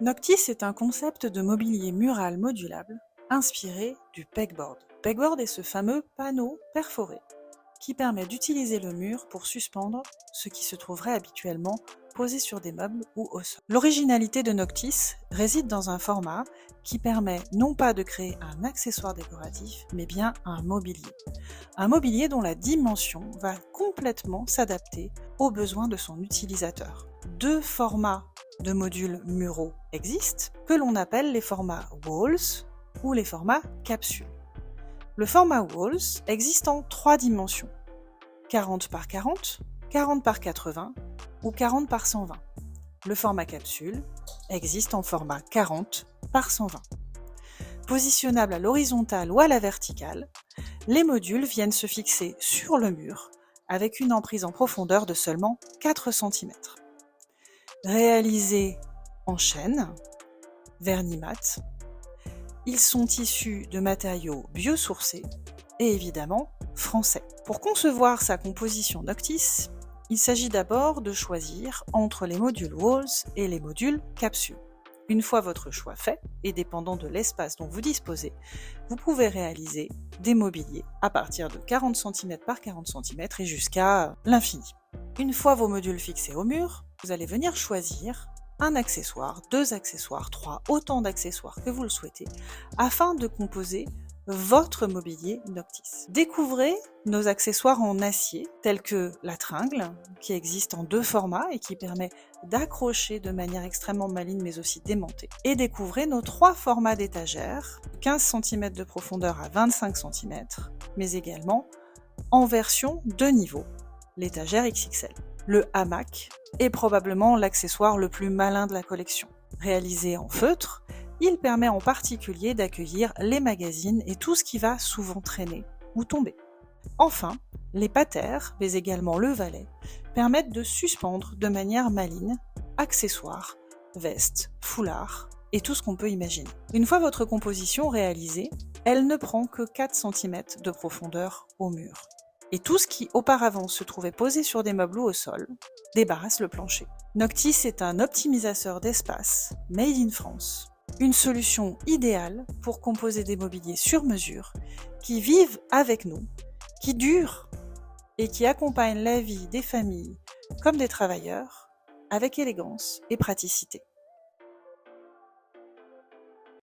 Noctis est un concept de mobilier mural modulable inspiré du pegboard. Pegboard est ce fameux panneau perforé qui permet d'utiliser le mur pour suspendre ce qui se trouverait habituellement posé sur des meubles ou au sol. L'originalité de Noctis réside dans un format qui permet non pas de créer un accessoire décoratif, mais bien un mobilier. Un mobilier dont la dimension va complètement s'adapter aux besoins de son utilisateur. Deux formats de modules muraux existent, que l'on appelle les formats walls ou les formats capsules. Le format walls existe en 3 dimensions, 40 par 40, 40 par 80 ou 40 par 120. Le format capsule existe en format 40 par 120. Positionnables à l'horizontale ou à la verticale, les modules viennent se fixer sur le mur avec une emprise en profondeur de seulement 4 cm. Réalisés en chêne, vernis mat, ils sont issus de matériaux biosourcés et évidemment français. Pour concevoir sa composition Noctis, il s'agit d'abord de choisir entre les modules walls et les modules capsules. Une fois votre choix fait, et dépendant de l'espace dont vous disposez, vous pouvez réaliser des mobiliers à partir de 40 cm par 40 cm et jusqu'à l'infini. Une fois vos modules fixés au mur, vous allez venir choisir un accessoire, 2 accessoires, 3, autant d'accessoires que vous le souhaitez, afin de composer votre mobilier Noctis. Découvrez nos accessoires en acier, tels que la tringle, qui existe en 2 formats et qui permet d'accrocher de manière extrêmement maligne mais aussi d'aimantée. Et découvrez nos 3 formats d'étagères, 15 cm de profondeur à 25 cm, mais également en version 2 niveaux, l'étagère XXL. Le hamac est probablement l'accessoire le plus malin de la collection. Réalisé en feutre, il permet en particulier d'accueillir les magazines et tout ce qui va souvent traîner ou tomber. Enfin, les patères, mais également le valet, permettent de suspendre de manière maligne accessoires, vestes, foulards et tout ce qu'on peut imaginer. Une fois votre composition réalisée, elle ne prend que 4 cm de profondeur au mur. Et tout ce qui auparavant se trouvait posé sur des meubles ou au sol débarrasse le plancher. Noctis est un optimisateur d'espace made in France. Une solution idéale pour composer des mobiliers sur mesure qui vivent avec nous, qui durent et qui accompagnent la vie des familles comme des travailleurs avec élégance et praticité.